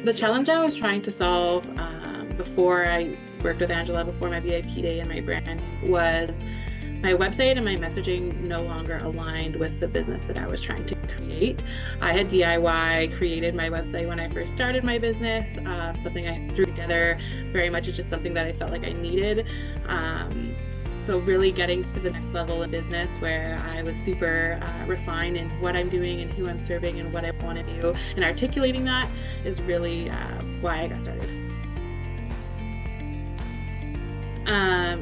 The challenge I was trying to solve before I worked with Angela, before my VIP day and my brand, was my website and my messaging no longer aligned with the business that I was trying to create. I had DIY created my website when I first started my business, something I threw together very much as just something that I felt like I needed. So really getting to the next level of business where I was super refined in what I'm doing and who I'm serving and what I want to do, and articulating that is really why I got started.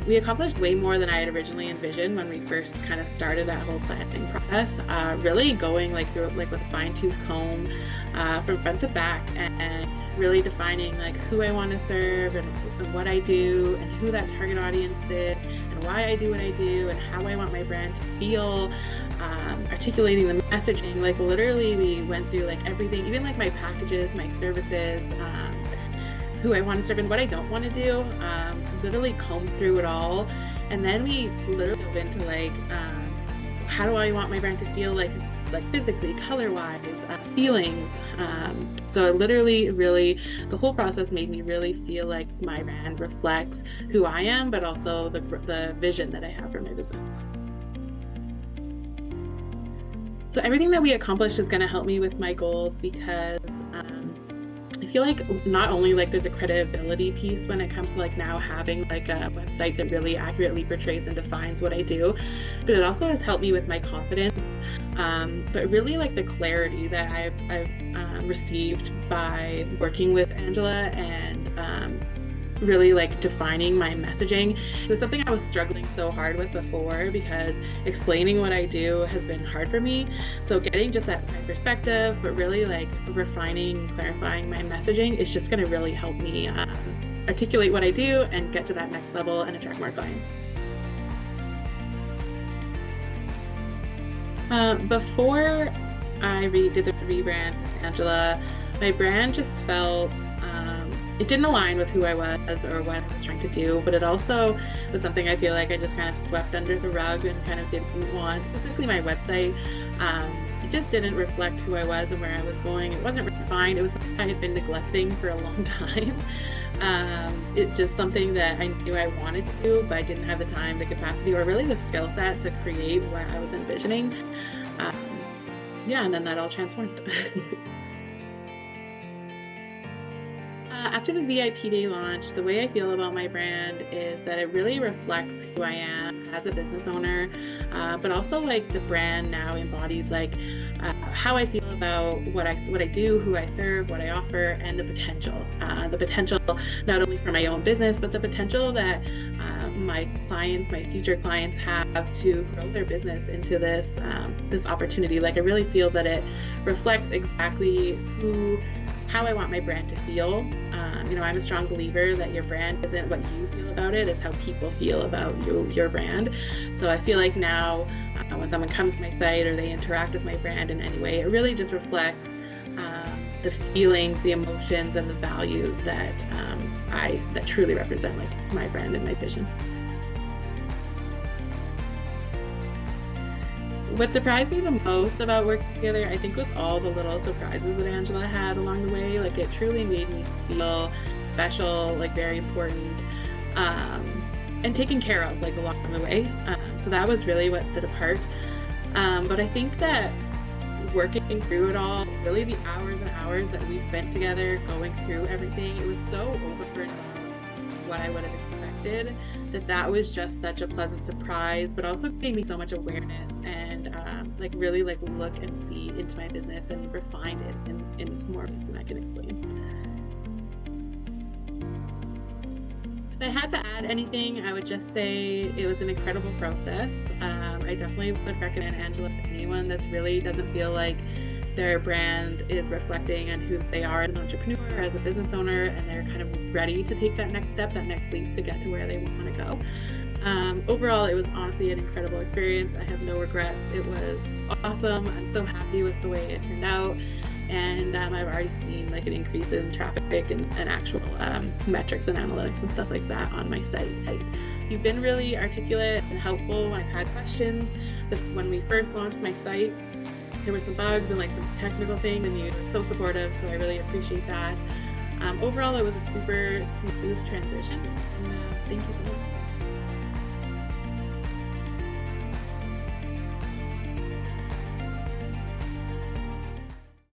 We accomplished way more than I had originally envisioned when we first kind of started that whole planning process. Really going through it with a fine-tooth comb from front to back, and really defining who I want to serve and what I do and who that target audience is and why I do what I do and how I want my brand to feel. Articulating the messaging, literally we went through everything, even my packages, my services, who I want to serve and what I don't want to do. Literally combed through it all, and then we literally dove into how do I want my brand to feel physically, color-wise, feelings. So it literally, really, the whole process made me really feel like my brand reflects who I am, but also the vision that I have for my business. So everything that we accomplished is going to help me with my goals, because I feel like not only there's a credibility piece when it comes to now having a website that really accurately portrays and defines what I do, but it also has helped me with my confidence, but really the clarity that I've received by working with Angela and really defining my messaging. It was something I was struggling so hard with before, because explaining what I do has been hard for me. So getting just that perspective, but really refining, clarifying my messaging is just going to really help me articulate what I do and get to that next level and attract more clients. Before I did the rebrand with Angela, my brand just felt it didn't align with who I was or what I was trying to do, but it also was something I feel like I just kind of swept under the rug and kind of didn't want. Specifically my website, it just didn't reflect who I was and where I was going. It wasn't refined. It was something I had been neglecting for a long time. It's just something that I knew I wanted to do, but I didn't have the time, the capacity, or really the skill set to create what I was envisioning. And then that all transformed. After the VIP day launch, the way I feel about my brand is that it really reflects who I am as a business owner, but also the brand now embodies how I feel about what I do, who I serve, what I offer, and the potential not only for my own business, but the potential that my clients, my future clients, have to grow their business into this opportunity. I really feel that it reflects exactly how I want my brand to feel. I'm a strong believer that your brand isn't what you feel about it, it's how people feel about your brand. So I feel like now when someone comes to my site or they interact with my brand in any way, it really just reflects the feelings, the emotions, and the values that that truly represent my brand and my vision. What surprised me the most about working together, I think, was all the little surprises that Angela had along the way. It truly made me feel special, very important, and taken care of, along the way. So that was really what stood apart. But I think that working through it all, really the hours and hours that we spent together going through everything, it was so over and above what I would have expected, that was just such a pleasant surprise, but also gave me so much awareness and really look and see into my business and refined it in more ways than I can explain. If I had to add anything, I would just say it was an incredible process. I definitely would recommend Angela to anyone that really doesn't feel like their brand is reflecting on who they are as an entrepreneur, as a business owner, and they're kind of ready to take that next step, that next leap to get to where they want to go. Overall, it was honestly an incredible experience. I have no regrets. It was awesome. I'm so happy with the way it turned out. And I've already seen an increase in traffic and actual metrics and analytics and stuff like that on my site. You've been really articulate and helpful when I've had questions. When we first launched my site, there were some bugs and some technical things, and you were so supportive, so I really appreciate that. overall, it was a super smooth transition. And thank you so much.